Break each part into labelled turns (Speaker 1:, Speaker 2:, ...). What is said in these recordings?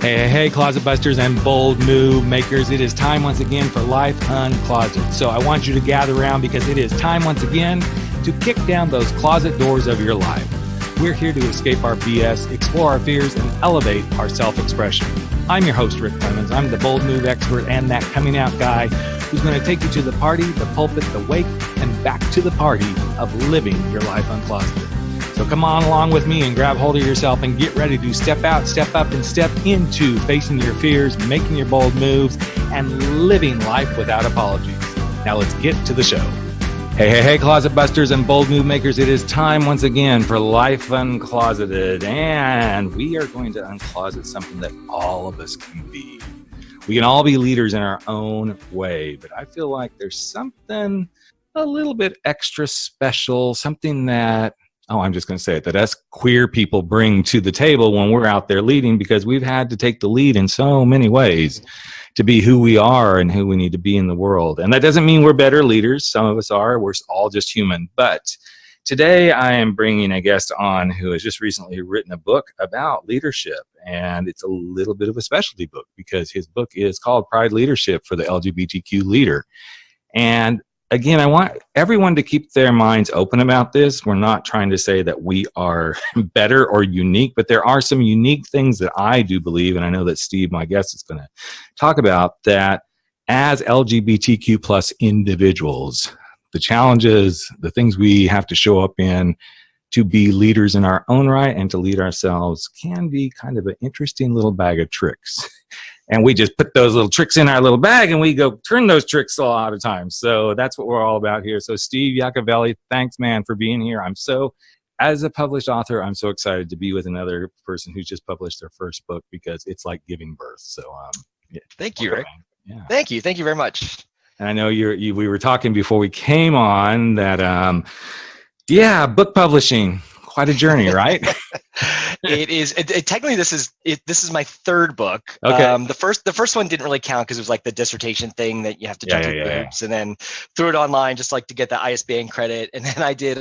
Speaker 1: Hey, closet busters and bold move makers. It is time once again for Life Uncloseted. So I want you to gather around because it is time once again to kick down those closet doors of your life. We're here to escape our BS, explore our fears, and elevate our self-expression. I'm your host, Rick Clemens. I'm the bold move expert and that coming out guy who's going to take you to the party, the pulpit, the wake, and back to the party of living your life uncloseted. So come on along with me and grab hold of yourself and get ready to step out, step up, and step into facing your fears, making your bold moves, and living life without apologies. Now let's get to the show. Hey, closet busters and bold move makers. It is time once again for Life Uncloseted, and we are going to uncloset something that all of us can be. We can all be leaders in our own way, but I feel like there's something a little bit extra special, something that I'm just going to say it, that us queer people bring to the table when we're out there leading, because we've had to take the lead in so many ways to be who we are and who we need to be in the world. And that doesn't mean we're better leaders. Some of us are. We're all just human. But today I am bringing a guest on who has just recently written a book about leadership. And it's a little bit of a specialty book because his book is called Pride Leadership for the LGBTQ Leader. And again, I want everyone to keep their minds open about this. We're not trying to say that we are better or unique, but there are some unique things that I do believe, and I know that Steve, my guest, is going to talk about, that as LGBTQ plus individuals, the challenges, the things we have to show up in to be leaders in our own right and to lead ourselves can be kind of an interesting little bag of tricks. And we just put those little tricks in our little bag and we go turn those tricks a lot of times. So that's what we're all about here. So Steve Yacovelli, thanks, man, for being here. As a published author, I'm so excited to be with another person who's just published their first book because it's like giving birth. So yeah.
Speaker 2: Thank you, Rick. Yeah. Thank you very much.
Speaker 1: And I know we were talking before we came on that, book publishing, quite a journey, right?
Speaker 2: It is. Technically, this is my third book.
Speaker 1: Okay.
Speaker 2: The first one didn't really count because it was like the dissertation thing that you have to jump through hoops, and then threw it online just like to get the ISBN credit. And then I did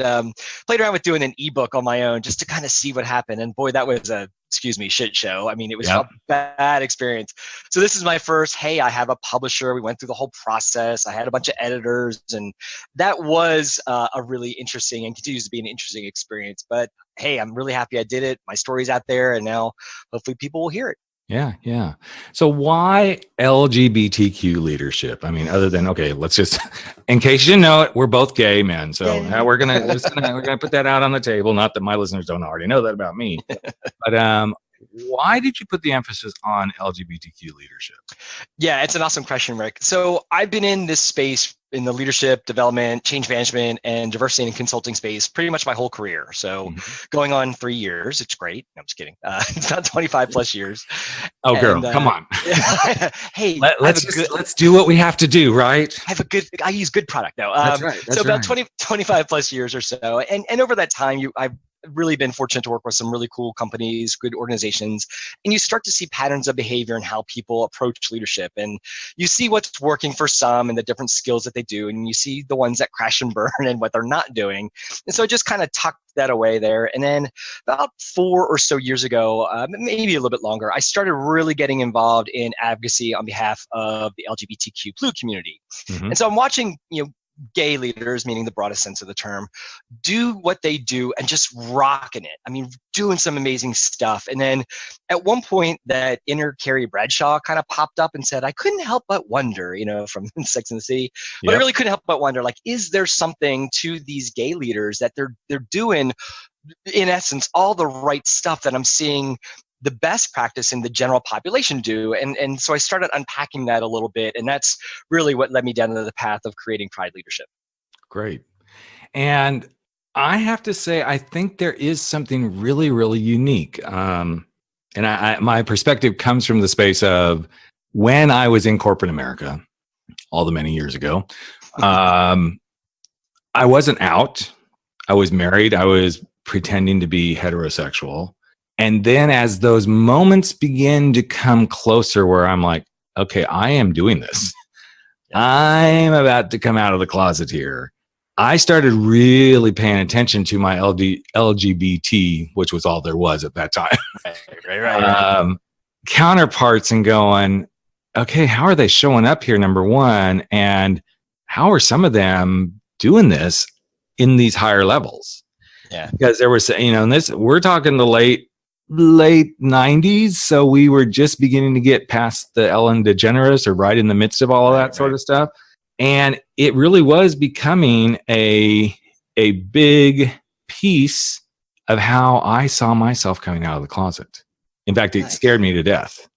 Speaker 2: played around with doing an ebook on my own just to kind of see what happened. And boy, that was a shit show. I mean, it was a bad experience. So this is my first, hey, I have a publisher. We went through the whole process. I had a bunch of editors, and that was a really interesting and continues to be an interesting experience. But hey, I'm really happy I did it. My story's out there, and now hopefully people will hear it.
Speaker 1: Yeah. So why LGBTQ leadership? I mean, other than, let's just, in case you know it, we're both gay men. So we're gonna put that out on the table. Not that my listeners don't already know that about me, but why did you put the emphasis on LGBTQ leadership?
Speaker 2: Yeah, it's an awesome question, Rick. So I've been in this space in the leadership, development, change management, and diversity and consulting space pretty much my whole career. So going on 3 years. It's great. No, I'm just kidding. It's not 25 plus years.
Speaker 1: Oh, girl, come on.
Speaker 2: Hey,
Speaker 1: let's do what we have to do, right?
Speaker 2: I use good product now.
Speaker 1: That's right.
Speaker 2: So about 25 plus years or so. And over that time, I've really been fortunate to work with some really cool companies, good organizations, and you start to see patterns of behavior and how people approach leadership. And you see what's working for some and the different skills that they do, and you see the ones that crash and burn and what they're not doing. And so I just kind of tucked that away there. And then about 4 or so years ago, maybe a little bit longer, I started really getting involved in advocacy on behalf of the LGBTQ Blue community. Mm-hmm. And so I'm watching, gay leaders, meaning the broadest sense of the term, do what they do and just rocking it. I mean, doing some amazing stuff. And then at one point, that inner Carrie Bradshaw kind of popped up and said, I couldn't help but wonder, from Sex and the City, but I really couldn't help but wonder, like, is there something to these gay leaders that they're doing, in essence, all the right stuff that I'm seeing the best practice in the general population do. And so I started unpacking that a little bit. And that's really what led me down into the path of creating Pride Leadership.
Speaker 1: Great. And I have to say, I think there is something really, really unique. And my perspective comes from the space of when I was in corporate America, all the many years ago, I wasn't out. I was married. I was pretending to be heterosexual. And then as those moments begin to come closer where I'm like, okay, I am doing this. I'm about to come out of the closet here. I started really paying attention to my LGBT, which was all there was at that time.
Speaker 2: Right.
Speaker 1: counterparts and going, okay, how are they showing up here? Number one, and how are some of them doing this in these higher levels?
Speaker 2: Yeah.
Speaker 1: Because there was, and this, we're talking the late 90s. So we were just beginning to get past the Ellen DeGeneres, or right in the midst of all of that sort of stuff. And it really was becoming a big piece of how I saw myself coming out of the closet. In fact, it scared me to death.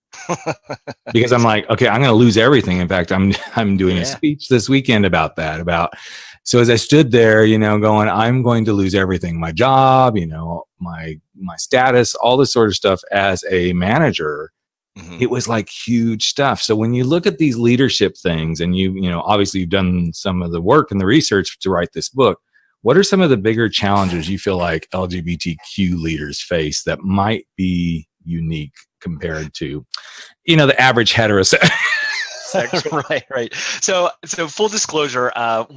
Speaker 1: Because I'm like, okay, I'm going to lose everything. In fact, I'm doing a speech this weekend about that. So as I stood there, going, I'm going to lose everything, my job, my status, all this sort of stuff as a manager. Mm-hmm. It was like huge stuff. So when you look at these leadership things, and obviously you've done some of the work and the research to write this book, what are some of the bigger challenges you feel like LGBTQ leaders face that might be unique compared to, the average heterosexual?
Speaker 2: Right. So full disclosure,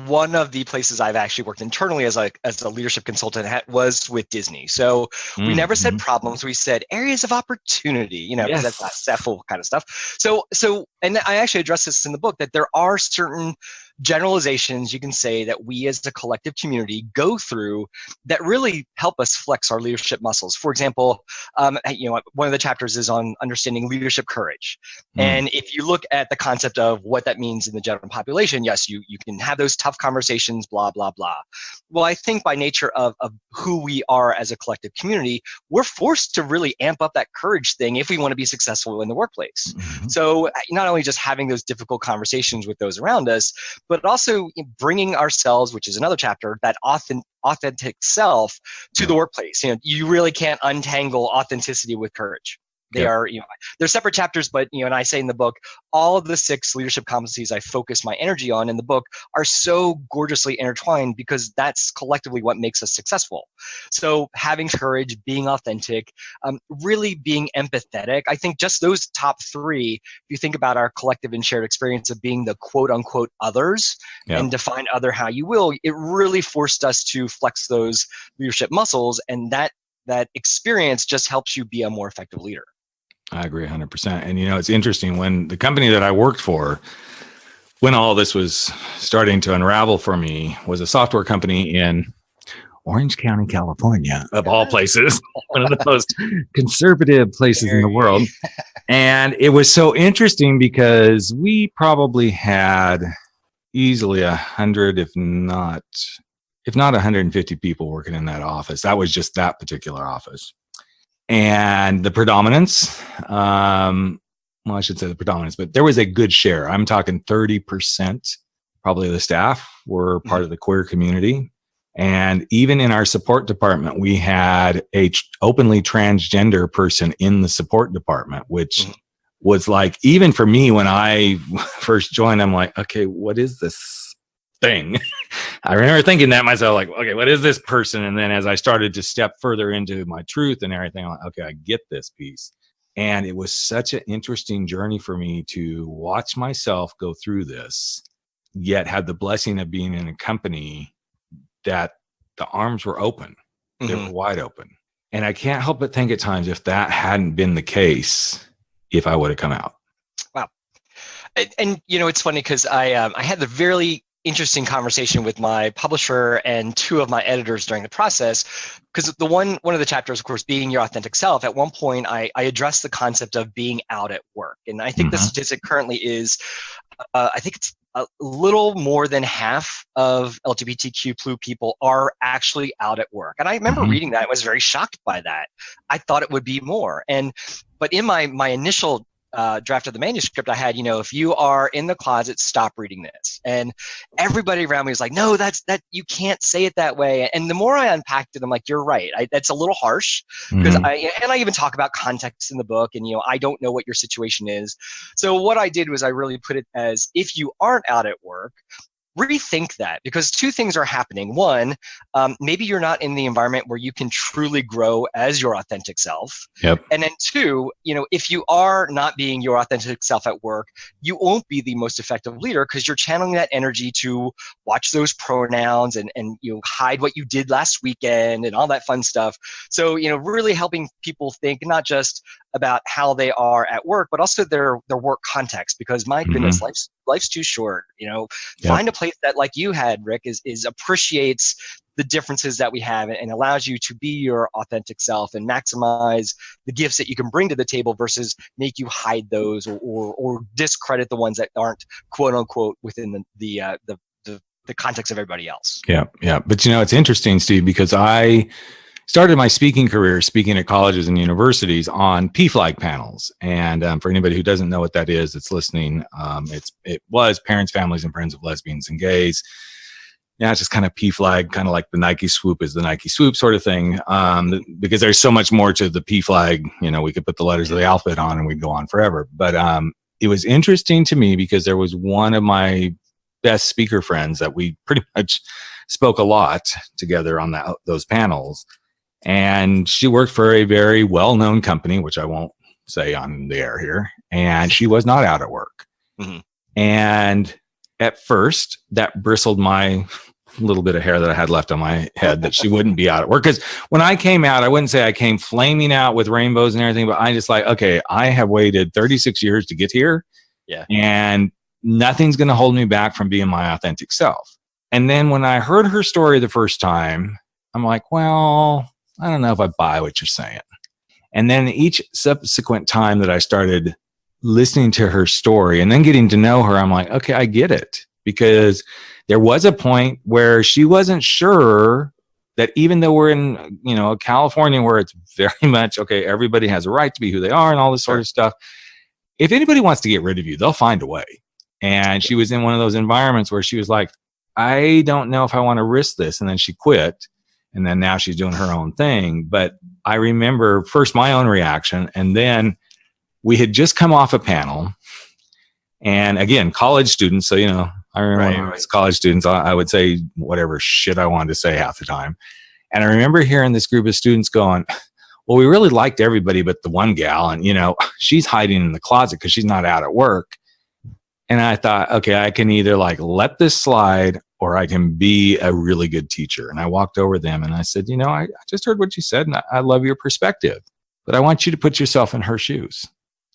Speaker 2: one of the places I've actually worked internally as a leadership consultant was with Disney. So we never said problems; we said areas of opportunity. Because that's not SEFL kind of stuff. So, and I actually address this in the book, that there are certain generalizations you can say that we as a collective community go through that really help us flex our leadership muscles. For example, one of the chapters is on understanding leadership courage. And if you look at the concept of what that means in the general population, yes, you can have those tough conversations, blah, blah, blah. Well, I think by nature of who we are as a collective community, we're forced to really amp up that courage thing if we want to be successful in the workplace. Mm-hmm. So not only just having those difficult conversations with those around us, but also bringing ourselves, which is another chapter, that authentic self to the workplace. You really can't untangle authenticity with courage. They are, they're separate chapters, but, and I say in the book, all of the 6 leadership competencies I focus my energy on in the book are so gorgeously intertwined, because that's collectively what makes us successful. So having courage, being authentic, really being empathetic. I think just those top 3, if you think about our collective and shared experience of being the quote unquote others, and define other how you will, it really forced us to flex those leadership muscles. And that experience just helps you be a more effective leader.
Speaker 1: I agree 100%. And, it's interesting, when the company that I worked for, when all this was starting to unravel for me, was a software company in Orange County, California, of all places, one of the most conservative places in the world. And it was so interesting because we probably had easily 100, if not 150 people working in that office. That was just that particular office. And the predominance, I should say the predominance, but there was a good share. I'm talking 30% probably of the staff were part of the queer community. And even in our support department, we had a openly transgender person in the support department, which was like, even for me, when I first joined, I'm like, okay, what is this thing? I remember thinking that myself, like, okay, what is this person? And then as I started to step further into my truth and everything, I'm like, okay, I get this piece. And it was such an interesting journey for me to watch myself go through this, yet had the blessing of being in a company that the arms were open. They were wide open. And I can't help but think at times, if that hadn't been the case, if I would have come out.
Speaker 2: Wow. And it's funny because I had the very interesting conversation with my publisher and 2 of my editors during the process, because one of the chapters, of course, being your authentic self. At one point, I addressed the concept of being out at work, and I think the statistic currently is, I think it's a little more than half of LGBTQ people are actually out at work. And I remember reading that, I was very shocked by that. I thought it would be more, but in my initial draft of the manuscript, I had, if you are in the closet, stop reading this. And everybody around me was like, no, that you can't say it that way. And the more I unpacked it, I'm like, you're right. That's a little harsh, because I even talk about context in the book, and, I don't know what your situation is. So what I did was I really put it as, if you aren't out at work, rethink that, because 2 things are happening. One, maybe you're not in the environment where you can truly grow as your authentic self.
Speaker 1: Yep.
Speaker 2: And then 2, if you are not being your authentic self at work, you won't be the most effective leader, because you're channeling that energy to watch those pronouns and hide what you did last weekend and all that fun stuff. So, really helping people think not just about how they are at work, but also their work context, because my goodness, life's too short. Find a place that, like you had, Rick, is appreciates the differences that we have and allows you to be your authentic self and maximize the gifts that you can bring to the table versus make you hide those or discredit the ones that aren't quote unquote within the context of everybody else.
Speaker 1: Yeah. But it's interesting, Steve, because I started my speaking career speaking at colleges and universities on PFLAG panels. And for anybody who doesn't know what that is, that's listening, it was Parents, Families, and Friends of Lesbians and Gays. Yeah, it's just kind of PFLAG, kind of like the Nike swoop is the Nike swoop sort of thing, because there's so much more to the PFLAG. We could put the letters of the alphabet on and we'd go on forever. But it was interesting to me because there was one of my best speaker friends that we pretty much spoke a lot together on those panels. And she worked for a very well-known company, which I won't say on the air here. And she was not out at work. Mm-hmm. And at first, that bristled my little bit of hair that I had left on my head that she wouldn't be out at work. Because when I came out, I wouldn't say I came flaming out with rainbows and everything, but I just okay, I have waited 36 years to get here.
Speaker 2: Yeah.
Speaker 1: And nothing's going to hold me back from being my authentic self. And then when I heard her story the first time, I'm like, well, I don't know if I buy what you're saying. And then each subsequent time that I started listening to her story and then getting to know her, I'm like, okay, I get it. Because there was a point where she wasn't sure that even though we're in, California where it's very much, okay, everybody has a right to be who they are and all this sort of stuff. If anybody wants to get rid of you, they'll find a way. And she was in one of those environments where she was like, I don't know if I want to risk this. And then she quit. And then now she's doing her own thing. But I remember first my own reaction. And then we had just come off a panel. And again, college students. So, I remember when I was college students, I would say whatever shit I wanted to say half the time. And I remember hearing this group of students going, well, we really liked everybody but the one gal. And, she's hiding in the closet because she's not out at work. And I thought, okay, I can either let this slide or I can be a really good teacher. And I walked over them and I said, I just heard what you said and I love your perspective, but I want you to put yourself in her shoes.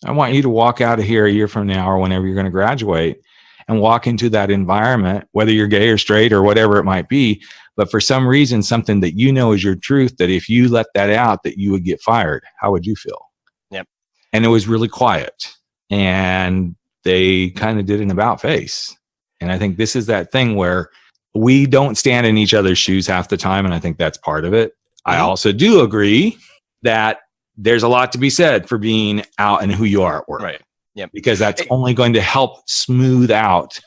Speaker 1: I want you to walk out of here a year from now or whenever you're going to graduate and walk into that environment, whether you're gay or straight or whatever it might be. But for some reason, something that is your truth, that if you let that out, that you would get fired. How would you feel?
Speaker 2: Yep.
Speaker 1: And it was really quiet. And they kind of did an about face. And I think this is that thing where we don't stand in each other's shoes half the time. And I think that's part of it. Mm-hmm. I also do agree that there's a lot to be said for being out and who you are at work.
Speaker 2: Right. Yep.
Speaker 1: Because that's only going to help smooth out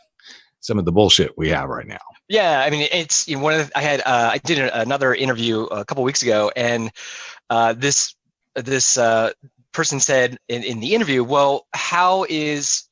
Speaker 1: some of the bullshit we have right now.
Speaker 2: Yeah. I mean, it's I did another interview a couple weeks ago, and this person said in the interview, well, how is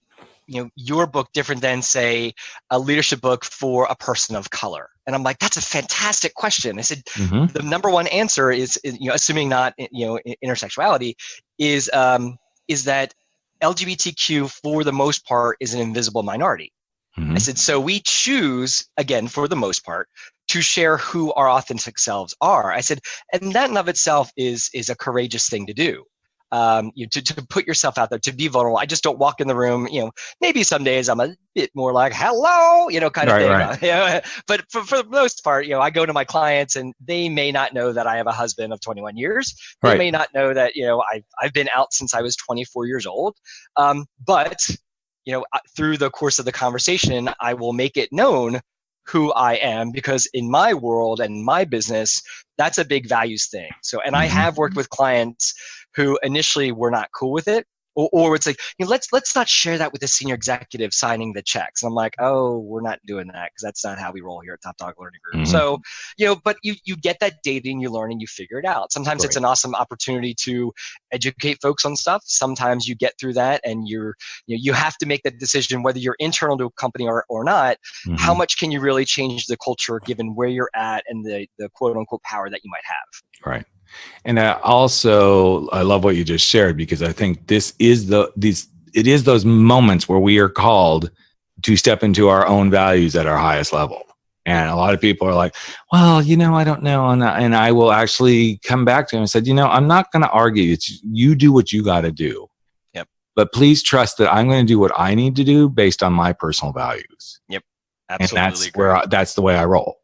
Speaker 2: your book different than, say, a leadership book for a person of color? And I'm like, that's a fantastic question. I said, the number one answer is assuming not, intersexuality, is that LGBTQ for the most part is an invisible minority. I said, so we choose, again, for the most part, to share who our authentic selves are. I said, and that in of itself is a courageous thing to do. To put yourself out there, to be vulnerable. I just don't walk in the room, maybe some days I'm a bit more like, hello, kind of thing. Right. But for the most part, I go to my clients and they may not know that I have a husband of 21 years. They may not know that, I've been out since I was 24 years old. But through the course of the conversation, I will make it known who I am, because in my world and my business, that's a big values thing. So, and I have worked with clients who initially were not cool with it, or it's like, let's not share that with the senior executive signing the checks. And I'm like, oh, we're not doing that because that's not how we roll here at Top Dog Learning Group. So, but you get that data and you learn and you figure it out. Sometimes it's an awesome opportunity to educate folks on stuff. Sometimes you get through that and you have to make that decision whether you're internal to a company or not. How much can you really change the culture given where you're at and the quote unquote power that you might have?
Speaker 1: Right. And I love what you just shared, because I think it is those moments where we are called to step into our own values at our highest level. And a lot of people are like, well, I don't know. And I will actually come back to him and said, I'm not going to argue. It's you do what you got to do.
Speaker 2: Yep.
Speaker 1: But please trust that I'm going to do what I need to do based on my personal values.
Speaker 2: Yep. Absolutely.
Speaker 1: And that's the way I roll.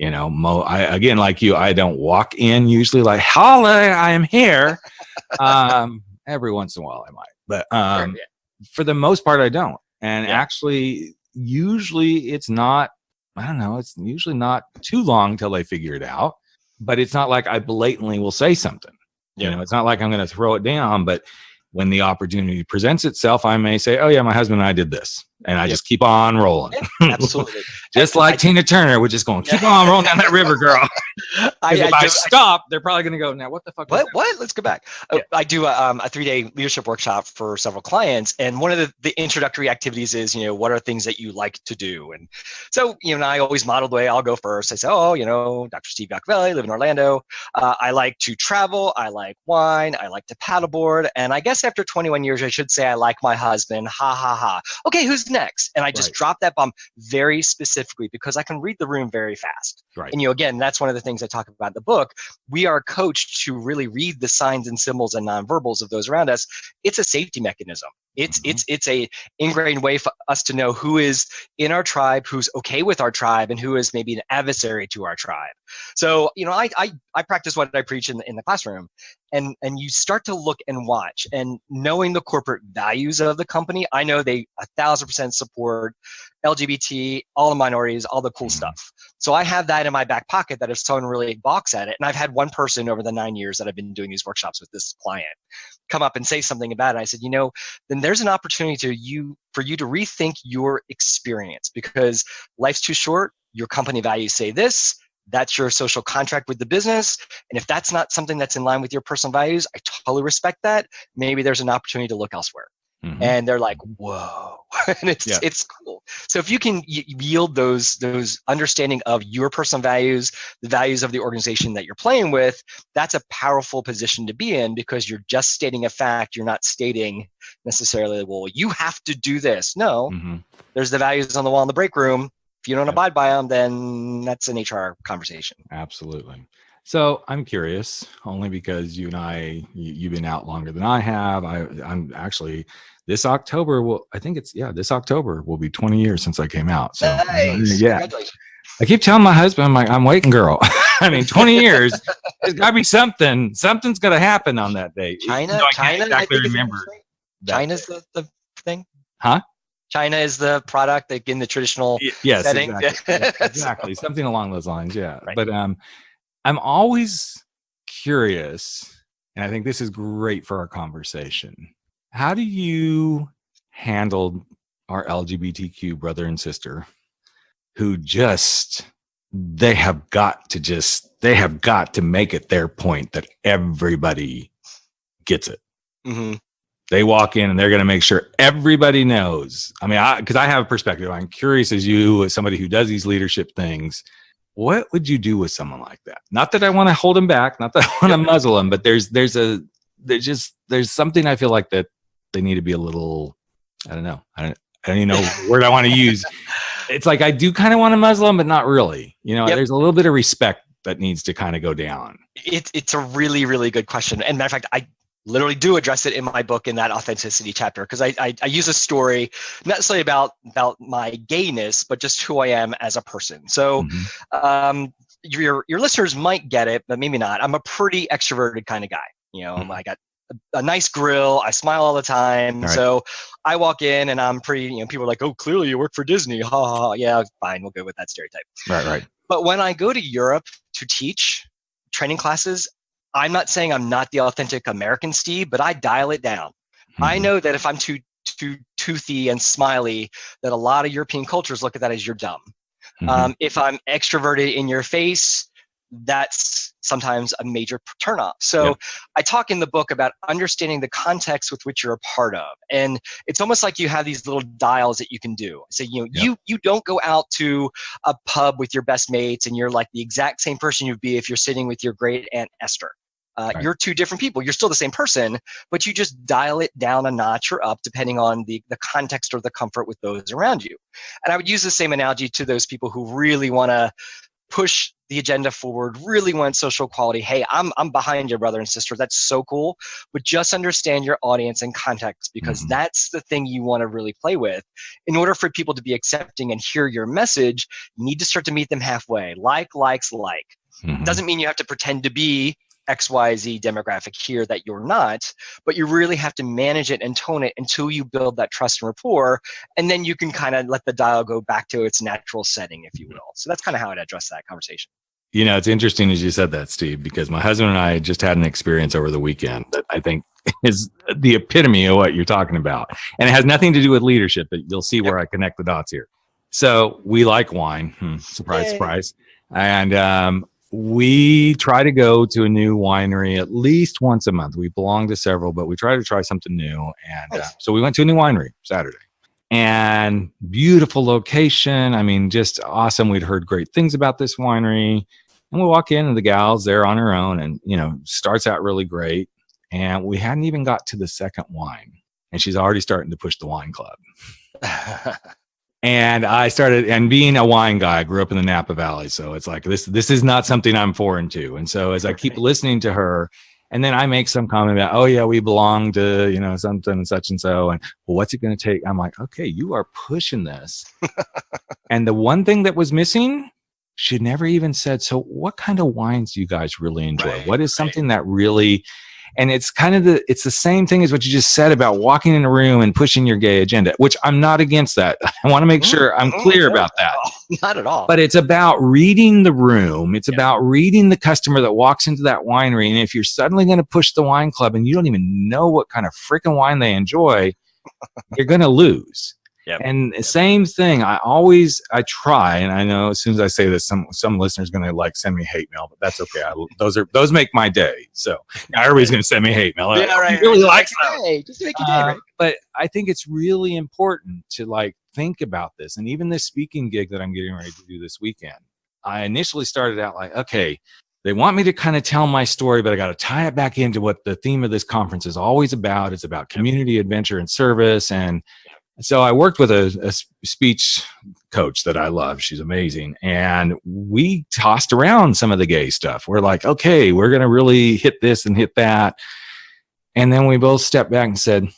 Speaker 1: Again, like you, I don't walk in usually like, holla, I am here. Every once in a while I might, but
Speaker 2: Sure, yeah.
Speaker 1: for the most part, I don't. And
Speaker 2: Yeah.
Speaker 1: actually, usually it's not, I don't know, it's usually not too long till they figure it out, but it's not like I blatantly will say something.
Speaker 2: Yeah.
Speaker 1: It's not like I'm going to throw it down, but when the opportunity presents itself, I may say, oh yeah, my husband and I did this. And I just keep on rolling.
Speaker 2: Yeah, absolutely.
Speaker 1: Just like Tina Turner, we're just going, keep on rolling down that river, girl. If I stop, they're probably going to go, now what the fuck?
Speaker 2: What? Let's go back. Yeah. I do a 3-day leadership workshop for several clients. And one of the introductory activities is, what are things that you like to do? And so, I always model the way. I'll go first. I say, Dr. Steve Yacovelli, live in Orlando. I like to travel. I like wine. I like to paddleboard. And I guess after 21 years, I should say I like my husband. Ha, ha, ha. Okay, who's next? And I just drop that bomb very specifically because I can read the room very fast.
Speaker 1: Right.
Speaker 2: And, again, that's one of the things I talk about in the book. We are coached to really read the signs and symbols and nonverbals of those around us. It's a safety mechanism. It's a ingrained way for us to know who is in our tribe, who's okay with our tribe, and who is maybe an adversary to our tribe. So, I practice what I preach in the classroom, and you start to look and watch, and knowing the corporate values of the company, I know they 1,000% support LGBT, all the minorities, all the cool stuff. So I have that in my back pocket that if someone really balks at it, and I've had one person over the 9 years that I've been doing these workshops with this client come up and say something about it. I said, then there's an opportunity for you to rethink your experience, because life's too short. Your company values say this. That's your social contract with the business. And if that's not something that's in line with your personal values, I totally respect that. Maybe there's an opportunity to look elsewhere. Mm-hmm. And they're like, whoa. And it's cool. So if you can yield those understanding of your personal values, the values of the organization that you're playing with, that's a powerful position to be in, because you're just stating a fact. You're not stating necessarily, well, you have to do this. No, there's the values on the wall in the break room. If you don't abide by them, then that's an HR conversation.
Speaker 1: Absolutely. So I'm curious, only because you and I, you've been out longer than I have. I'm actually, this October this October will be 20 years since I came out. So
Speaker 2: nice.
Speaker 1: Yeah, I keep telling my husband, I'm waiting, girl. 20 years, there's gotta be something. Something's gonna happen on that day.
Speaker 2: China,
Speaker 1: I can't exactly remember.
Speaker 2: China's the thing.
Speaker 1: Huh?
Speaker 2: China is the product, like in the traditional setting.
Speaker 1: Exactly. Something along those lines. Yeah. Right. But I'm always curious, and I think this is great for our conversation. How do you handle our LGBTQ brother and sister who they have got to make it their point that everybody gets it. Mm-hmm. They walk in and they're going to make sure everybody knows. Because I have a perspective. I'm curious, as somebody who does these leadership things, what would you do with someone like that? Not that I want to hold them back, not that I want to muzzle them, but there's something I feel like that they need to be a little, I don't know. I don't even know what word I want to use. It's like, I do kind of want to muzzle them, but not really. There's a little bit of respect that needs to kind of go down.
Speaker 2: It's a really, really good question. And matter of fact, I literally do address it in my book in that authenticity chapter, because I use a story not necessarily about my gayness, but just who I am as a person. So your listeners might get it, but maybe not. I'm a pretty extroverted kind of guy. I got a nice grill. I smile all the time. Right. So I walk in and I'm pretty, people are like, oh, clearly you work for Disney. Ha ha ha. Yeah, fine. We'll go with that stereotype.
Speaker 1: Right.
Speaker 2: But when I go to Europe to teach training classes, I'm not saying I'm not the authentic American Steve, but I dial it down. I know that if I'm too toothy and smiley, that a lot of European cultures look at that as you're dumb. If I'm extroverted in your face, that's sometimes a major turnoff. So I talk in the book about understanding the context with which you're a part of. And it's almost like you have these little dials that you can do. So, you don't go out to a pub with your best mates and you're like the exact same person you'd be if you're sitting with your great Aunt Esther.
Speaker 1: Right.
Speaker 2: You're two different people. You're still the same person, but you just dial it down a notch or up depending on the context or the comfort with those around you. And I would use the same analogy to those people who really want to push the agenda forward, really want social equality. Hey, I'm behind your brother and sister. That's so cool. But just understand your audience and context, because that's the thing you want to really play with. In order for people to be accepting and hear your message, you need to start to meet them halfway. Likes. Doesn't mean you have to pretend to be XYZ demographic here that you're not, but you really have to manage it and tone it until you build that trust and rapport, and then you can kind of let the dial go back to its natural setting, if you will. So that's kind of how I'd address that conversation.
Speaker 1: You know, it's interesting as you said that, Steve, because my husband and I just had an experience over the weekend that I think is the epitome of what you're talking about. And it has nothing to do with leadership, but you'll see where I connect the dots here. So we like wine. Surprise, surprise. And we try to go to a new winery at least once a month. We belong to several, but we try to try something new. And so we went to a new winery Saturday. And beautiful location. I mean, just awesome. We'd heard great things about this winery. And we walk in and the gal's there on her own and, you know, starts out really great. And we hadn't even got to the second wine. And she's already starting to push the wine club. And I started, and being a wine guy, I grew up in the Napa Valley. So it's like, this is not something I'm foreign to. And so as I keep listening to her, and then I make some comment about, oh yeah, we belong to, you know, something and such and so. And well, what's it going to take? I'm like, okay, you are pushing this. And the one thing that was missing, she never even said, so what kind of wines do you guys really enjoy? What is something that really, and it's kind of it's the same thing as what you just said about walking in a room and pushing your gay agenda, which I'm not against that. I want to make sure I'm clear about that.
Speaker 2: Not at all.
Speaker 1: But it's about reading the room. It's about reading the customer that walks into that winery. And if you're suddenly going to push the wine club and you don't even know what kind of freaking wine they enjoy, you're going to lose. And same thing. I try, and I know as soon as I say this, some listeners are going to like send me hate mail, but that's okay. Those make my day. So everybody's going to send me hate mail. I really like that. Just make your day, right? But I think it's really important to like think about this. And even this speaking gig that I'm getting ready to do this weekend, I initially started out like, okay, they want me to kind of tell my story, but I got to tie it back into what the theme of this conference is always about. It's about community, adventure, and service. And so I worked with a speech coach that I love. She's amazing. And we tossed around some of the gay stuff. We're like, okay, we're going to really hit this and hit that. And then we both stepped back and said,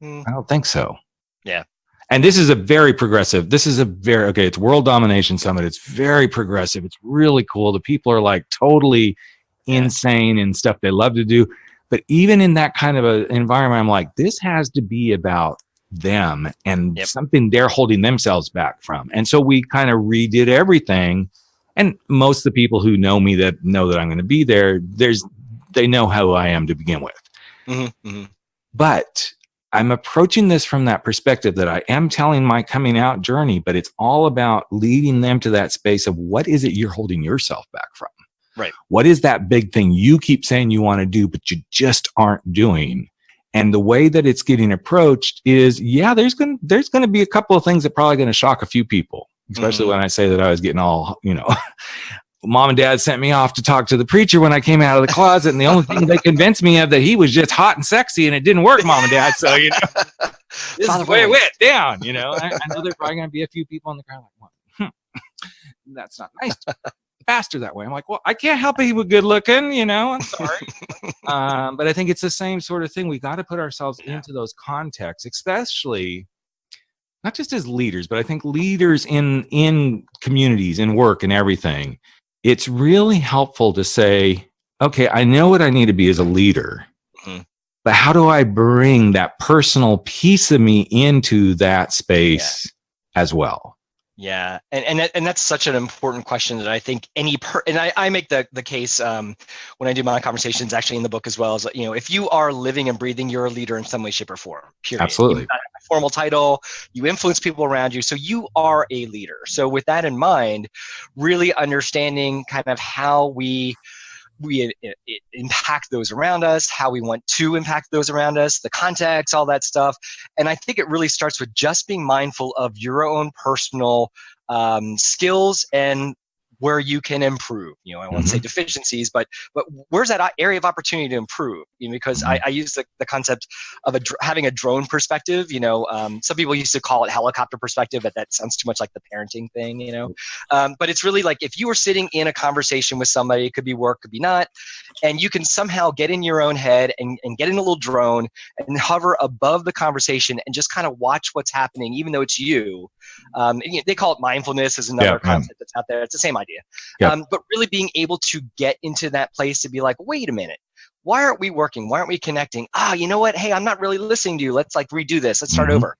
Speaker 1: I don't think so. Yeah. And this is a very progressive, it's World Domination Summit. It's very progressive. It's really cool. The people are like totally insane and stuff they love to do. But even in that kind of an environment, I'm like, this has to be about them and something they're holding themselves back from. And so we kind of redid everything. And most of the people who know me that know that I'm going to be there, they know how I am to begin with. But I'm approaching this from that perspective that I am telling my coming out journey, but it's all about leading them to that space of what is it you're holding yourself back from? Right. What is that big thing you keep saying you want to do, but you just aren't doing? And the way that it's getting approached is, there's going to be a couple of things that probably going to shock a few people, especially when I say that I was getting all, mom and dad sent me off to talk to the preacher when I came out of the closet. And the only thing they convinced me of that he was just hot and sexy and it didn't work, mom and dad. So, this is the way it went down, I know there's probably going to be a few people in the crowd like, that's not nice. Faster that way. I'm like, well, I can't help it. He was good looking, I'm sorry. But I think it's the same sort of thing. We got to put ourselves into those contexts, especially not just as leaders, but I think leaders in communities, in work and everything. It's really helpful to say, okay, I know what I need to be as a leader, but how do I bring that personal piece of me into that space as well?
Speaker 2: Yeah, and that's such an important question that I think I make the case when I do my conversations, actually in the book as well, is if you are living and breathing, you're a leader in some way, shape, or form. Period.
Speaker 1: Absolutely.
Speaker 2: You have a formal title, you influence people around you, so you are a leader. So with that in mind, really understanding kind of how we impact those around us, how we want to impact those around us, the context, all that stuff. And I think it really starts with just being mindful of your own personal skills and where you can improve. I won't say deficiencies, but where's that area of opportunity to improve? Because I use the concept of having a drone perspective. Some people used to call it helicopter perspective, but that sounds too much like the parenting thing. But it's really like if you were sitting in a conversation with somebody, it could be work, could be not, and you can somehow get in your own head and get in a little drone and hover above the conversation and just kind of watch what's happening, even though it's you. They call it mindfulness, is another concept that's out there. It's the same idea. But really being able to get into that place to be like, wait a minute, why aren't we working? Why aren't we connecting? You know what? Hey, I'm not really listening to you. Let's redo this. Let's start over.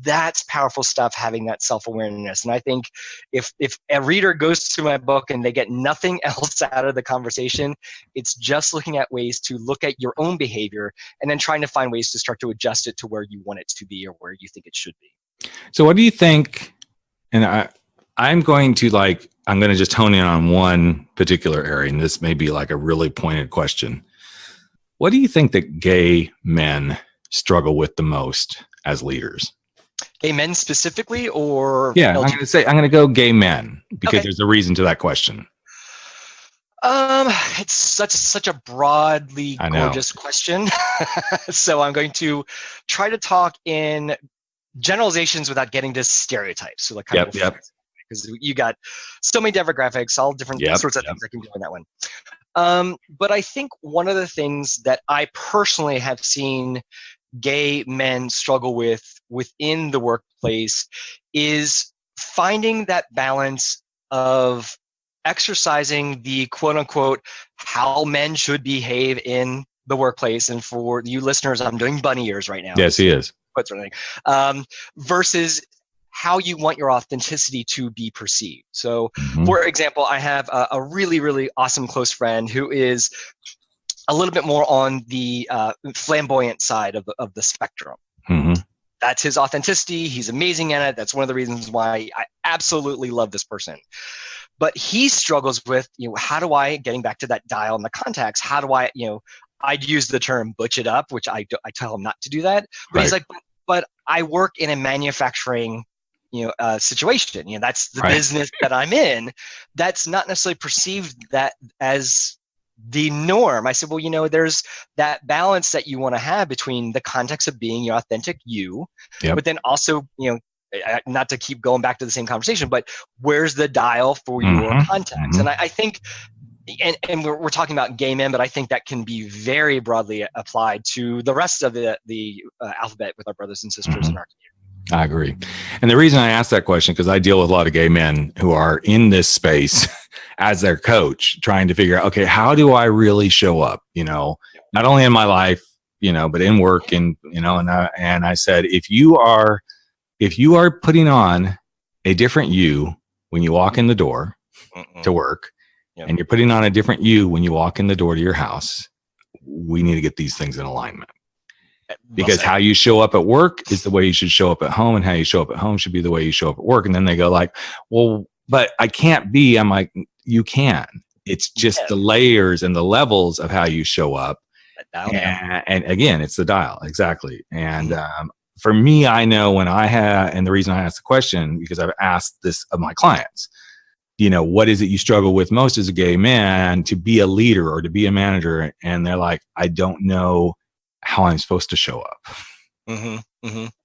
Speaker 2: That's powerful stuff, having that self-awareness. And I think if a reader goes through my book and they get nothing else out of the conversation, it's just looking at ways to look at your own behavior and then trying to find ways to start to adjust it to where you want it to be or where you think it should be.
Speaker 1: So what do you think, and I'm going to just hone in on one particular area, and this may be like a really pointed question. What do you think that gay men struggle with the most as leaders?
Speaker 2: Gay men specifically, or
Speaker 1: I'm going to go gay men because there's a reason to that question.
Speaker 2: It's such a broadly gorgeous question. So I'm going to try to talk in generalizations without getting to stereotypes. So because you got so many demographics, all different sorts of things I can do in that one. But I think one of the things that I personally have seen gay men struggle with within the workplace is finding that balance of exercising the quote unquote how men should behave in the workplace. And for you listeners, I'm doing bunny ears right now.
Speaker 1: Yes, he is.
Speaker 2: Versus how you want your authenticity to be perceived. So for example, I have a really, really awesome close friend who is a little bit more on the flamboyant side of the spectrum. That's his authenticity. He's amazing at it. That's one of the reasons why I absolutely love this person. But he struggles with, how do I, getting back to that dial and the contacts, how do I, I'd use the term butch it up, which I tell him not to do that. But he's like, but I work in a manufacturing situation. That's the business that I'm in. That's not necessarily perceived that as the norm. I said, well, there's that balance that you want to have between the context of being your authentic you, but then also, not to keep going back to the same conversation, but where's the dial for your context? And I think, and we're talking about gay men, but I think that can be very broadly applied to the rest of the alphabet with our brothers and sisters in our community.
Speaker 1: I agree. And the reason I asked that question, because I deal with a lot of gay men who are in this space as their coach, trying to figure out, okay, how do I really show up, not only in my life, but in work and, and I said, if you are putting on a different you when you walk in the door to work, and you're putting on a different you when you walk in the door to your house, we need to get these things in alignment. Because how you show up at work is the way you should show up at home, and how you show up at home should be the way you show up at work. And then they go like, well, but I can't be. I'm like, you can. It's just the layers and the levels of how you show up. And again, it's the dial. Exactly. And for me, I know when and the reason I asked the question, because I've asked this of my clients, what is it you struggle with most as a gay man to be a leader or to be a manager? And they're like, I don't know how I'm supposed to show up.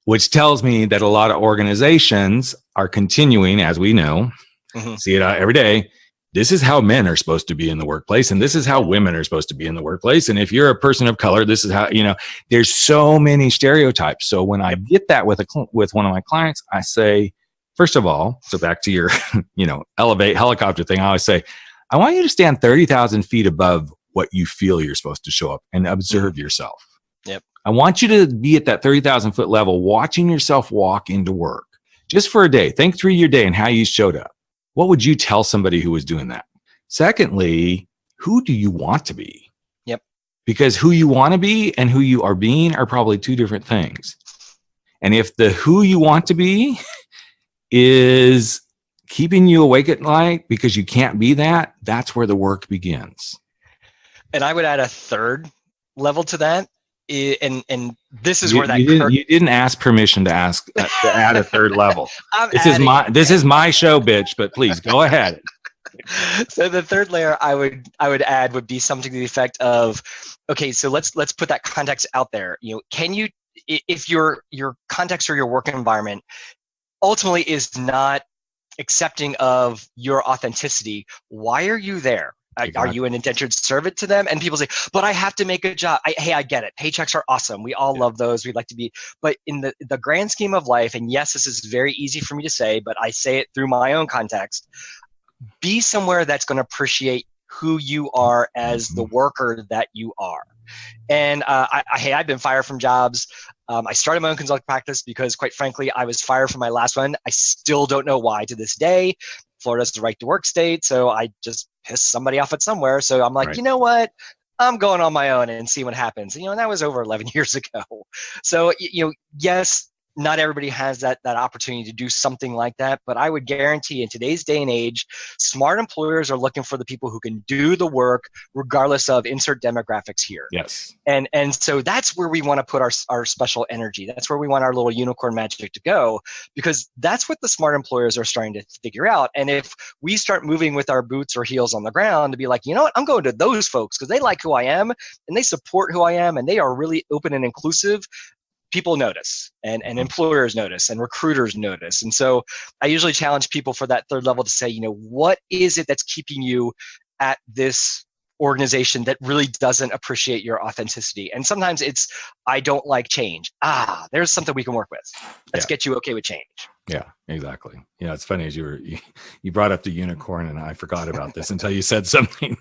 Speaker 1: Which tells me that a lot of organizations are continuing, as we know, see it every day. This is how men are supposed to be in the workplace, and this is how women are supposed to be in the workplace. And if you're a person of color, this is how, there's so many stereotypes. So when I get that with one of my clients, I say, first of all, so back to your, elevate helicopter thing, I always say, I want you to stand 30,000 feet above what you feel you're supposed to show up and observe yourself. I want you to be at that 30,000 foot level, watching yourself walk into work just for a day. Think through your day and how you showed up. What would you tell somebody who was doing that? Secondly, who do you want to be? Because who you want to be and who you are being are probably two different things. And if the who you want to be is keeping you awake at night because you can't be that, that's where the work begins.
Speaker 2: And I would add a third level to that. And this is where that
Speaker 1: you didn't ask permission to add a third level. This is my show, bitch. But please go ahead.
Speaker 2: So the third layer I would add would be something to the effect of, okay, so let's put that context out there. Can you, if your context or your work environment ultimately is not accepting of your authenticity, why are you there? Exactly. Are you an indentured servant to them? And people say, but I have to make a job. Hey, I get it. Paychecks are awesome. We all love those. We'd like to be, but in the grand scheme of life, and yes, this is very easy for me to say, but I say it through my own context, be somewhere that's going to appreciate who you are as the worker that you are. And hey, I've been fired from jobs. I started my own consulting practice because, quite frankly, I was fired from my last one. I still don't know why to this day. Florida's the right to work state, so I just pissed somebody off at somewhere. So I'm like, You know what? I'm going on my own and see what happens. And that was over 11 years ago. So, yes, not everybody has that opportunity to do something like that, but I would guarantee in today's day and age, smart employers are looking for the people who can do the work regardless of insert demographics here.
Speaker 1: Yes.
Speaker 2: And so that's where we want to put our special energy. That's where we want our little unicorn magic to go, because that's what the smart employers are starting to figure out. And if we start moving with our boots or heels on the ground to be like, you know what, I'm going to those folks because they like who I am and they support who I am and they are really open and inclusive, people notice and employers notice and recruiters notice. And so I usually challenge people for that third level to say, what is it that's keeping you at this organization that really doesn't appreciate your authenticity? And sometimes it's, I don't like change. There's something we can work with. Let's get you okay with change.
Speaker 1: Yeah, exactly. It's funny as you brought up the unicorn and I forgot about this until you said something.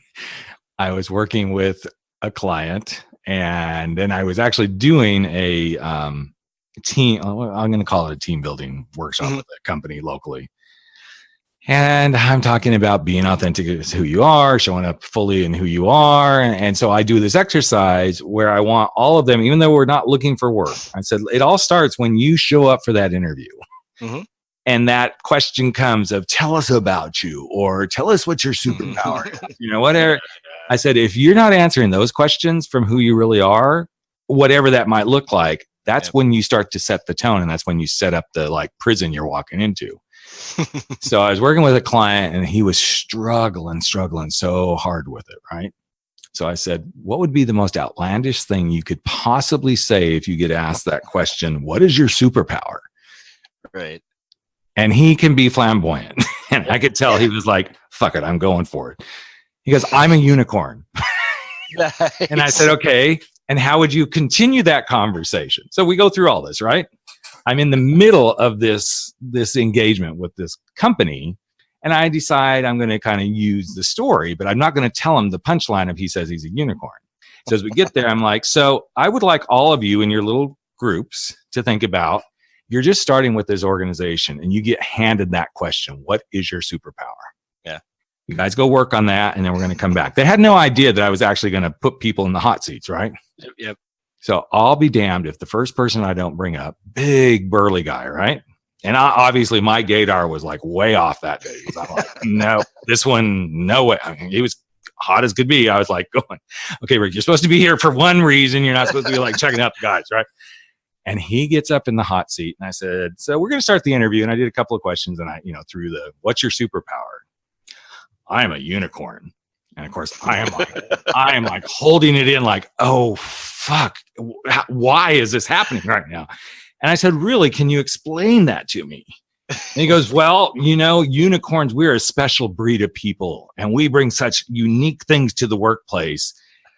Speaker 1: I was working with a client and then I was actually doing a team, I'm going to call it a team building workshop with a company locally. And I'm talking about being authentic as who you are, showing up fully in who you are. And so I do this exercise where I want all of them, even though we're not looking for work. I said, it all starts when you show up for that interview. Mm-hmm. And that question comes of, tell us about you, or tell us what your superpower is, whatever. I said, if you're not answering those questions from who you really are, whatever that might look like, that's when you start to set the tone. And that's when you set up the prison you're walking into. So I was working with a client and he was struggling so hard with it. Right. So I said, what would be the most outlandish thing you could possibly say if you get asked that question? What is your superpower?
Speaker 2: Right.
Speaker 1: And he can be flamboyant. And I could tell he was like, fuck it, I'm going for it. He goes, I'm a unicorn. Nice. And I said, okay. And how would you continue that conversation? So we go through all this, right? I'm in the middle of this engagement with this company. And I decide I'm going to kind of use the story, but I'm not going to tell him the punchline if he says he's a unicorn. So as we get there, I'm like, so I would like all of you in your little groups to think about, you're just starting with this organization and you get handed that question. What is your superpower?
Speaker 2: Yeah.
Speaker 1: You guys go work on that and then we're going to come back. They had no idea that I was actually going to put people in the hot seats, right?
Speaker 2: Yep.
Speaker 1: So I'll be damned if the first person I don't bring up, big burly guy, right? And obviously my gaydar was way off that day. I'm like, no, this one, no way. I mean, he was hot as could be. I was like going, okay, Rick, you're supposed to be here for one reason. You're not supposed to be checking out the guys, right? And he gets up in the hot seat and I said, so we're going to start the interview. And I did a couple of questions and I, through the, what's your superpower? I am a unicorn. And of course I am like holding it in oh, fuck. Why is this happening right now? And I said, really, can you explain that to me? And he goes, well, unicorns, we're a special breed of people and we bring such unique things to the workplace.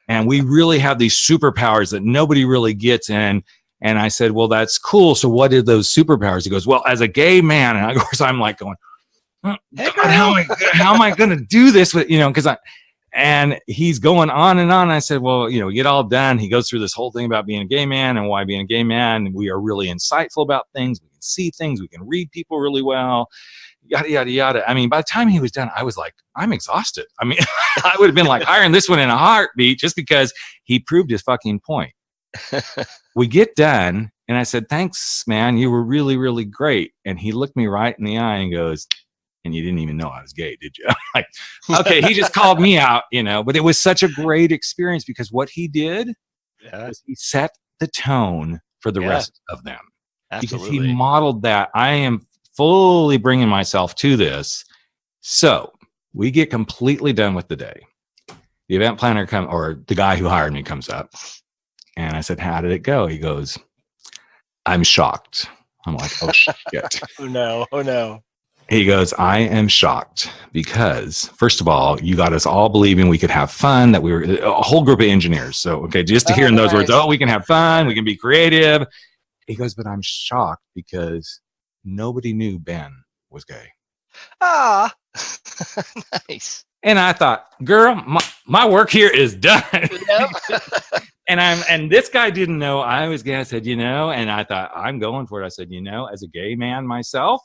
Speaker 1: And we really have these superpowers that nobody really gets. And I said, well, that's cool. So what are those superpowers? He goes, well, as a gay man. And of course I'm going, oh, God, how am I going to do this with, and he's going on and on. I said, well, get all done. He goes through this whole thing about being a gay man and why being a gay man. We are really insightful about things. We can see things. We can read people really well, yada, yada, yada. I mean, by the time he was done, I was like, I'm exhausted. I mean, I would have been hiring this one in a heartbeat just because he proved his fucking point. We get done and I said, thanks, man. You were really, really great. And he looked me right in the eye and goes, and you didn't even know I was gay, did you? Okay, he just called me out, but it was such a great experience because what he did was he set the tone for the rest of them.
Speaker 2: Absolutely.
Speaker 1: Because he modeled that. I am fully bringing myself to this. So We get completely done with the day. The event planner or the guy who hired me comes up, and I said, how did it go? He goes, I'm shocked. I'm like, oh shit.
Speaker 2: Oh no.
Speaker 1: He goes, I am shocked because, first of all, you got us all believing we could have fun, that we were a whole group of engineers. So, okay, just to hear in those words, we can have fun, we can be creative. He goes, but I'm shocked because nobody knew Ben was gay.
Speaker 2: Ah, nice.
Speaker 1: And I thought, girl, my work here is done.
Speaker 2: Yep.
Speaker 1: And this guy didn't know I was gay. I said, and I thought, I'm going for it. I said, as a gay man myself,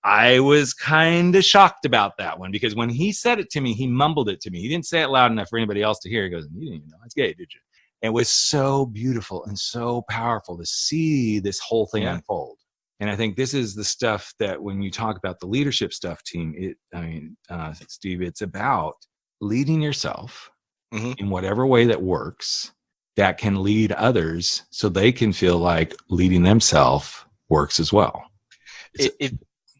Speaker 1: I was kind of shocked about that one, because when he said it to me, he mumbled it to me. He didn't say it loud enough for anybody else to hear. He goes, you didn't even know it's gay, did you? It was so beautiful and so powerful to see this whole thing unfold. And I think this is the stuff that when you talk about the leadership stuff, team, Steve, it's about leading yourself in whatever way that works, that can lead others so they can feel like leading themselves works as well.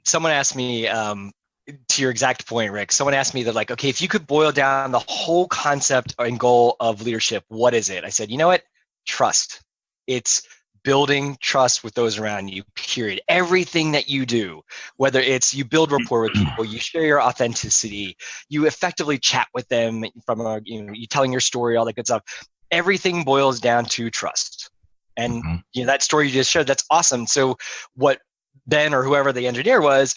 Speaker 2: Someone asked me, to your exact point, Rick, someone asked me that, like, okay, if you could boil down the whole concept and goal of leadership, what is it? I said, you know what? Trust. It's building trust with those around you, period. Everything that you do, whether it's you build rapport with people, you share your authenticity, you effectively chat with them from you telling your story, all that good stuff. Everything boils down to trust. And that story you just showed, that's awesome. So what Ben or whoever the engineer was,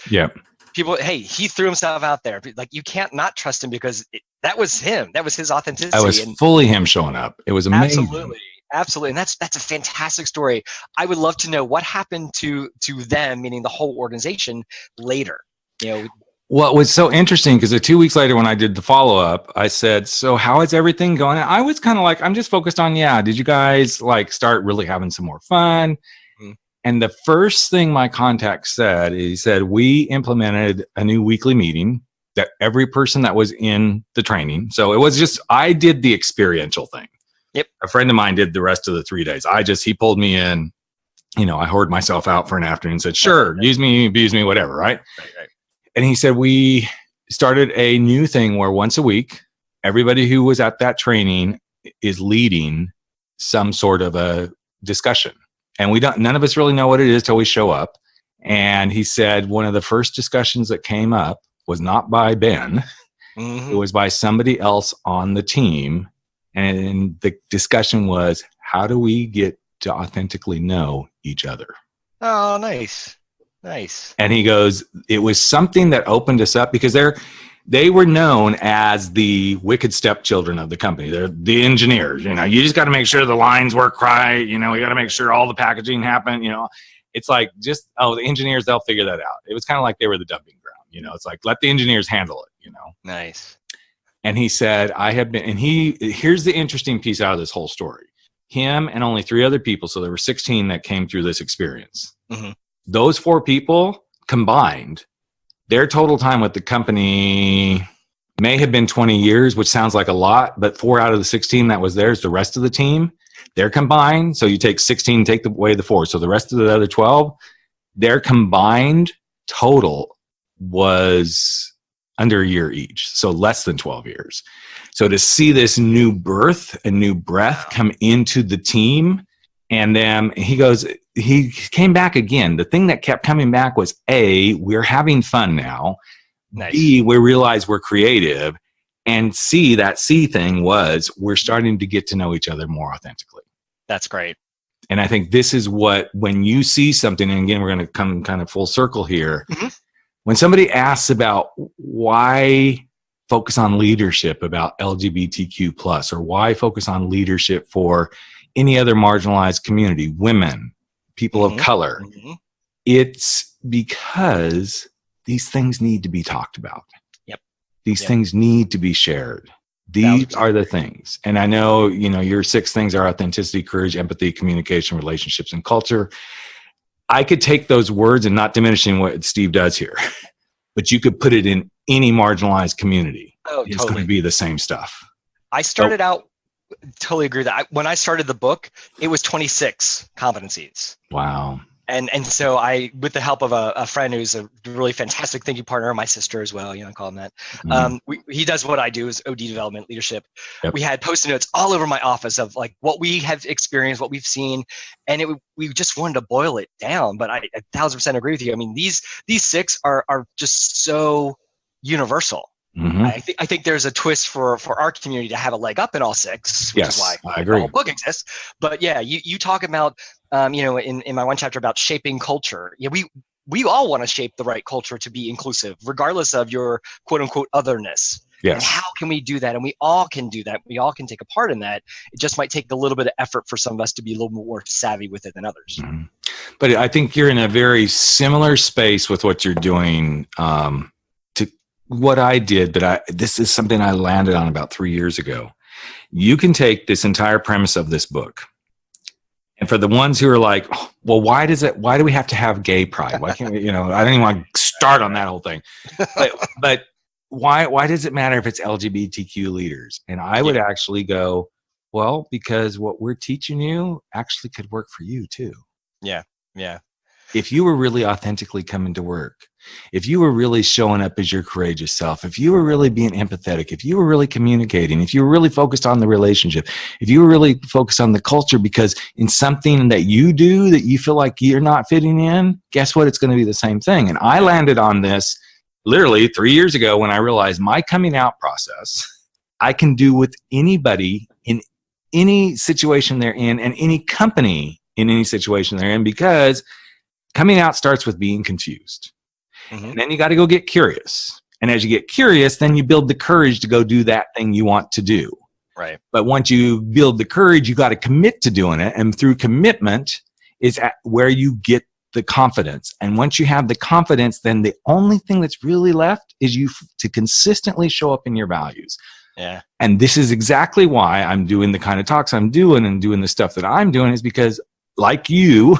Speaker 2: people, hey, he threw himself out there. Like, you can't not trust him because that was him. That was his authenticity.
Speaker 1: That was fully him showing up. It was amazing.
Speaker 2: Absolutely. And that's a fantastic story. I would love to know what happened to them, meaning the whole organization, later.
Speaker 1: Well, it was so interesting because 2 weeks later when I did the follow-up, I said, so how is everything going? And I was kind of like, I'm just focused on, did you guys like start really having some more fun? And the first thing my contact said, he said, we implemented a new weekly meeting that every person that was in the training. So it was just, I did the experiential thing.
Speaker 2: Yep.
Speaker 1: A friend of mine did the rest of the 3 days. He pulled me in, I hoarded myself out for an afternoon and said, sure, use me, abuse me, whatever. Right. And he said, we started a new thing where once a week, everybody who was at that training is leading some sort of a discussion. And none of us really know what it is till we show up. And he said, one of the first discussions that came up was not by Ben. It was by somebody else on the team. And the discussion was, how do we get to authentically know each other?
Speaker 2: Oh, nice.
Speaker 1: And he goes, it was something that opened us up because they were known as the wicked stepchildren of the company. They're the engineers. You just got to make sure the lines work right. We got to make sure all the packaging happen. It's like the engineers, they'll figure that out. It was kind of like they were the dumping ground. It's like, let the engineers handle it.
Speaker 2: Nice.
Speaker 1: And he said, here's the interesting piece out of this whole story. Him and only 3 other people, so there were 16 that came through this experience. Those 4 people combined, their total time with the company may have been 20 years, which sounds like a lot, but 4 out of the 16 that was theirs, the rest of the team, they're combined. So you take 16, take away the 4. So the rest of the other 12, their combined total was under a year each, so less than 12 years. So to see this new birth and new breath come into the team, and then he came back again. The thing that kept coming back was A, we're having fun now.
Speaker 2: Nice.
Speaker 1: B, we realize we're creative. And C, that C thing was we're starting to get to know each other more authentically.
Speaker 2: That's great.
Speaker 1: And I think this is when you see something, and again, we're going to come kind of full circle here. When somebody asks about why focus on leadership about LGBTQ plus, or why focus on leadership for any other marginalized community, women, people of color, it's because these things need to be talked about. These things need to be shared. These are the things. And I know, your 6 things are authenticity, courage, empathy, communication, relationships, and culture. I could take those words, and not diminishing what Steve does here, but you could put it in any marginalized community. It's going to be the same stuff.
Speaker 2: I started out, totally agree with that. When I started the book, it was 26 competencies.
Speaker 1: Wow.
Speaker 2: And so I, with the help of a friend who's a really fantastic thinking partner, my sister as well, I call him that. He does what I do, is OD development leadership.
Speaker 1: Yep.
Speaker 2: We had Post-it notes all over my office of like what we have experienced, what we've seen, and we just wanted to boil it down. But I 1000% agree with you. I mean, these 6 are just so universal. I think there's a twist for our community to have a leg up in all 6, which is why
Speaker 1: I agree.
Speaker 2: The whole book exists. But yeah, you talk about in my one chapter about shaping culture. Yeah, we all want to shape the right culture to be inclusive, regardless of your quote unquote otherness.
Speaker 1: Yes.
Speaker 2: And how can we do that? And we all can do that. We all can take a part in that. It just might take a little bit of effort for some of us to be a little more savvy with it than others.
Speaker 1: But I think you're in a very similar space with what you're doing to what I did, but this is something I landed on about 3 years ago. You can take this entire premise of this book, and for the ones who are like, oh, well, why do we have to have gay pride? Why can't we, I don't even want to start on that whole thing. But why does it matter if it's LGBTQ leaders? And I would actually go, well, because what we're teaching you actually could work for you too.
Speaker 2: Yeah.
Speaker 1: If you were really authentically coming to work, if you were really showing up as your courageous self, if you were really being empathetic, if you were really communicating, if you were really focused on the relationship, if you were really focused on the culture, because in something that you do that you feel like you're not fitting in, guess what? It's going to be the same thing. And I landed on this literally 3 years ago when I realized my coming out process, I can do with anybody in any situation they're in and any company in any situation they're in, because coming out starts with being confused. And then you got to go get curious. And as you get curious, then you build the courage to go do that thing you want to do.
Speaker 2: Right.
Speaker 1: But once you build the courage, you got to commit to doing it. And through commitment is where you get the confidence. And once you have the confidence, then the only thing that's really left is you to consistently show up in your values.
Speaker 2: Yeah.
Speaker 1: And this is exactly why I'm doing the kind of talks I'm doing and doing the stuff that I'm doing, is because, like you,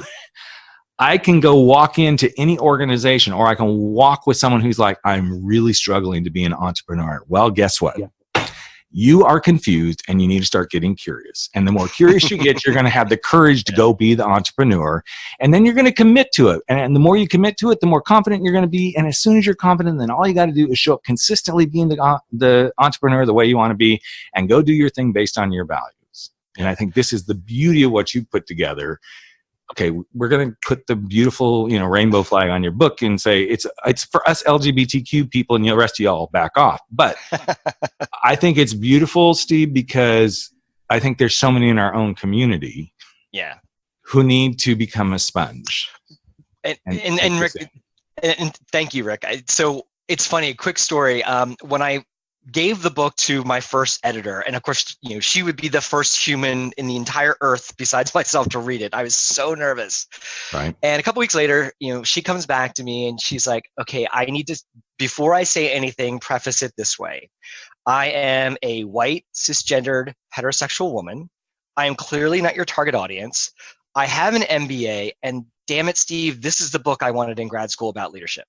Speaker 1: I can go walk into any organization, or I can walk with someone who's like, I'm really struggling to be an entrepreneur. Well, guess what? You are confused and you need to start getting curious. And the more curious you get, you're going to have the courage to go be the entrepreneur. And then you're going to commit to it. And the more you commit to it, the more confident you're going to be. And as soon as you're confident, then all you got to do is show up consistently being the entrepreneur the way you want to be, and go do your thing based on your values. And I think this is the beauty of what you put together. Okay, we're going to put the beautiful, rainbow flag on your book and say it's for us LGBTQ people, and the rest of y'all back off. But I think it's beautiful, Steve, because I think there's so many in our own community, who need to become a sponge.
Speaker 2: And Rick, and thank you, Rick. So it's funny. A quick story. When I gave the book to my first editor, and of course, she would be the first human in the entire earth besides myself to read it. I was so nervous.
Speaker 1: Right.
Speaker 2: And a couple weeks later, she comes back to me and she's like, okay, I need to, before I say anything, preface it this way. I am a white, cisgendered, heterosexual woman. I am clearly not your target audience. I have an MBA, and damn it, Steve, this is the book I wanted in grad school about leadership.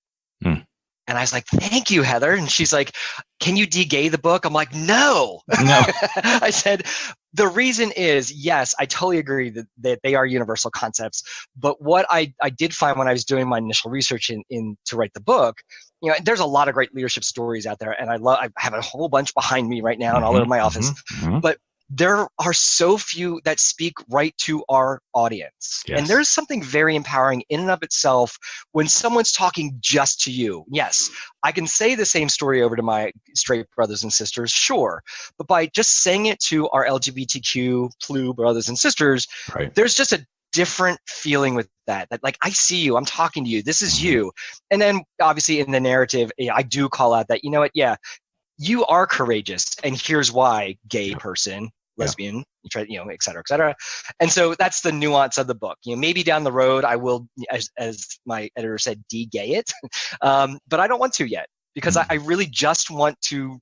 Speaker 2: And I was like, thank you, Heather. And she's like, can you de-gay the book? I'm like, no. I said, the reason is, yes, I totally agree that they are universal concepts. But what I did find when I was doing my initial research to write the book, there's a lot of great leadership stories out there. And I have a whole bunch behind me right now and all over my office. But there are so few that speak right to our audience. Yes. And there's something very empowering in and of itself when someone's talking just to you. Yes, I can say the same story over to my straight brothers and sisters, sure. But by just saying it to our LGBTQ PLU brothers and sisters, there's just a different feeling with that. Like, I see you, I'm talking to you, this is you. And then obviously in the narrative, I do call out that, you are courageous, and here's why, gay person, lesbian, et cetera, et cetera. And so that's the nuance of the book. Maybe down the road I will, as my editor said, de-gay it, but I don't want to yet, because I really just want to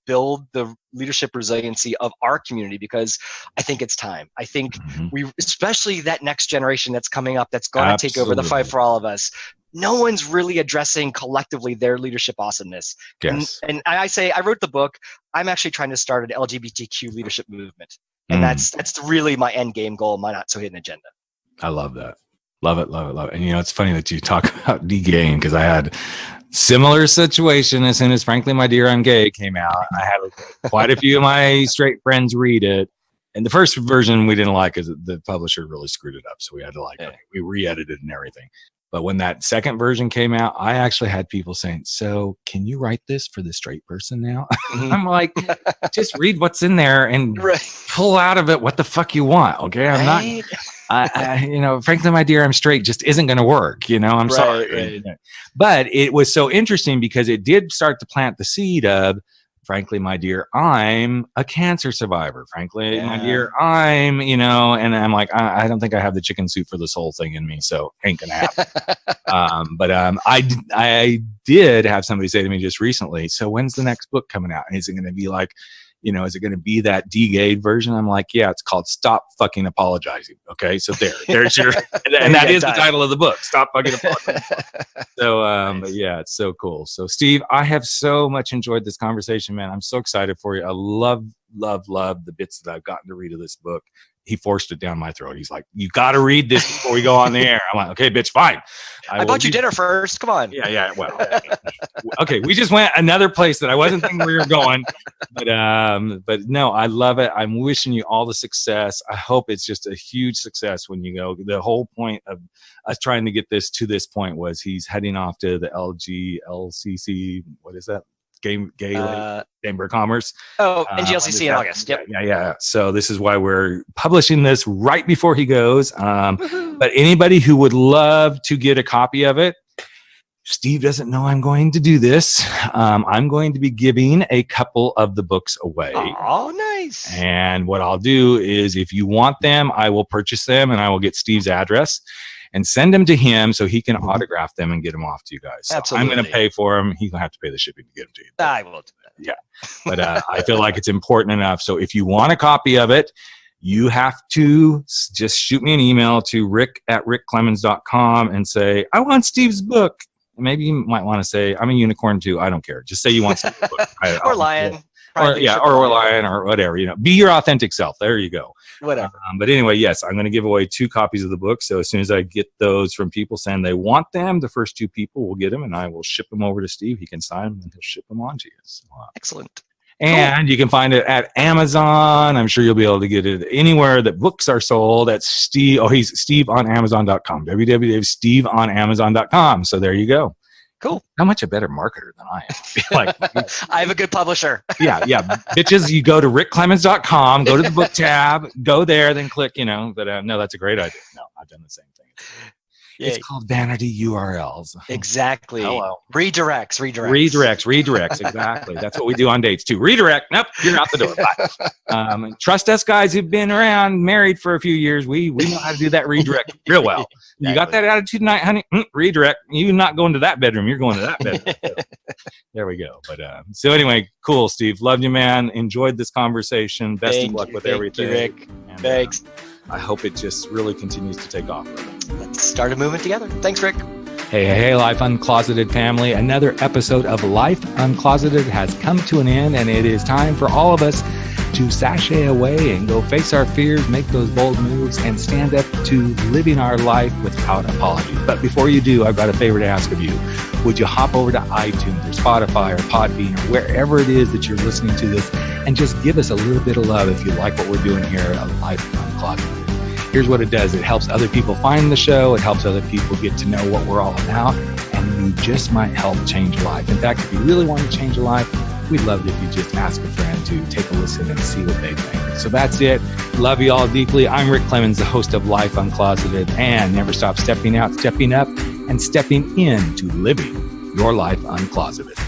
Speaker 2: build the leadership resiliency of our community, because I think it's time. I think especially that next generation that's coming up, that's going to take over the fight for all of us. No one's really addressing collectively their leadership awesomeness. Yes. And I say, I wrote the book, I'm actually trying to start an LGBTQ leadership movement. And that's really my end game goal, my not so hidden agenda.
Speaker 1: I love that. Love it, love it, love it. And it's funny that you talk about de-gaying, because I had similar situation as soon as Frankly My Dear I'm Gay came out. I had quite a few of my straight friends read it. And the first version we didn't like, because the publisher really screwed it up. So we had to we re-edited and everything. But when that second version came out, I actually had people saying, so can you write this for the straight person now? Mm-hmm. I'm like, just read what's in there and pull out of it what the fuck you want. Okay. I'm not, Frankly My Dear I'm Straight just isn't going to work. I'm sorry. Right. But it was so interesting because it did start to plant the seed of, frankly, my dear, I'm a cancer survivor. Frankly, my dear, I'm, and I'm like, I don't think I have the chicken soup for this whole thing in me, so ain't gonna happen. But I did have somebody say to me just recently, so when's the next book coming out? And is it going to be like, is it going to be that de-gayed version? I'm like, yeah, it's called Stop Fucking Apologizing. Okay, so there's your, and that is the title of the book, Stop Fucking Apologizing. So, nice. But yeah, it's so cool. So Steve, I have so much enjoyed this conversation, man. I'm so excited for you. I love the bits that I've gotten to read of this book. He forced it down my throat. He's like, you got to read this before we go on the air. I'm like, okay, bitch, fine.
Speaker 2: I bought you dinner first. Come on.
Speaker 1: Yeah. Well, okay. We just went another place that I wasn't thinking we were going, but no, I love it. I'm wishing you all the success. I hope it's just a huge success when you go. The whole point of us trying to get this to this point was he's heading off to the LGLCC. What is that? Gay Chamber of Commerce.
Speaker 2: NGLCC in August. Yep.
Speaker 1: Yeah. So this is why we're publishing this right before he goes. But anybody who would love to get a copy of it, Steve doesn't know I'm going to do this. I'm going to be giving a couple of the books away.
Speaker 2: Oh, nice.
Speaker 1: And what I'll do is, if you want them, I will purchase them and I will get Steve's address and send them to him so he can autograph them and get them off to you guys. So absolutely. I'm going to pay for them. He's going to have to pay the shipping to get them to you.
Speaker 2: I will do that.
Speaker 1: Yeah. But I feel like it's important enough. So if you want a copy of it, you have to just shoot me an email to rick@rickclemens.com and say, I want Steve's book. Maybe you might want to say, I'm a unicorn too. I don't care. Just say you want Steve's book.
Speaker 2: Or lion.
Speaker 1: Or lion or whatever, be your authentic self. There you go.
Speaker 2: Whatever.
Speaker 1: But anyway, yes, I'm going to give away 2 copies of the book. So as soon as I get those from people saying they want them, the first 2 people will get them, and I will ship them over to Steve. He can sign them and he'll ship them on to you. So,
Speaker 2: excellent.
Speaker 1: And you can find it at Amazon. I'm sure you'll be able to get it anywhere that books are sold. That's Steve. Oh, he's SteveOnAmazon.com. www.steveonamazon.com. So there you go.
Speaker 2: Cool.
Speaker 1: How much a better marketer than I am.
Speaker 2: I have a good publisher.
Speaker 1: Yeah. Bitches, you go to rickclemens.com, go to the book tab, go there, then click, But no, that's a great idea. No, I've done the same thing. It's called vanity URLs.
Speaker 2: Exactly.
Speaker 1: Hello.
Speaker 2: Redirects.
Speaker 1: Exactly. That's what we do on dates too. Redirect. Nope. You're out the door. Bye. Trust us guys who've been around, married for a few years. We know how to do that redirect real well. Exactly. You got that attitude tonight, honey? Redirect. You're not going to that bedroom. You're going to that bedroom. There we go. But so anyway, cool, Steve. Loved you, man. Enjoyed this conversation. Best of luck with everything.
Speaker 2: Thank you, Rick. And, thanks.
Speaker 1: I hope it just really continues to take off.
Speaker 2: Let's start a movement together. Thanks, Rick.
Speaker 1: Hey, Life Uncloseted family. Another episode of Life Uncloseted has come to an end, and it is time for all of us to sashay away and go face our fears, make those bold moves, and stand up to living our life without apology. But before you do, I've got a favor to ask of you. Would you hop over to iTunes or Spotify or Podbean or wherever it is that you're listening to this and just give us a little bit of love if you like what we're doing here at Life Uncloseted. Here's what it does. It helps other people find the show. It helps other people get to know what we're all about. And you just might help change a life. In fact, if you really want to change a life, we'd love it if you just ask a friend to take a listen and see what they think. So that's it. Love you all deeply. I'm Rick Clemens, the host of Life Uncloseted, and never stop stepping out, stepping up, and stepping into living your life uncloseted.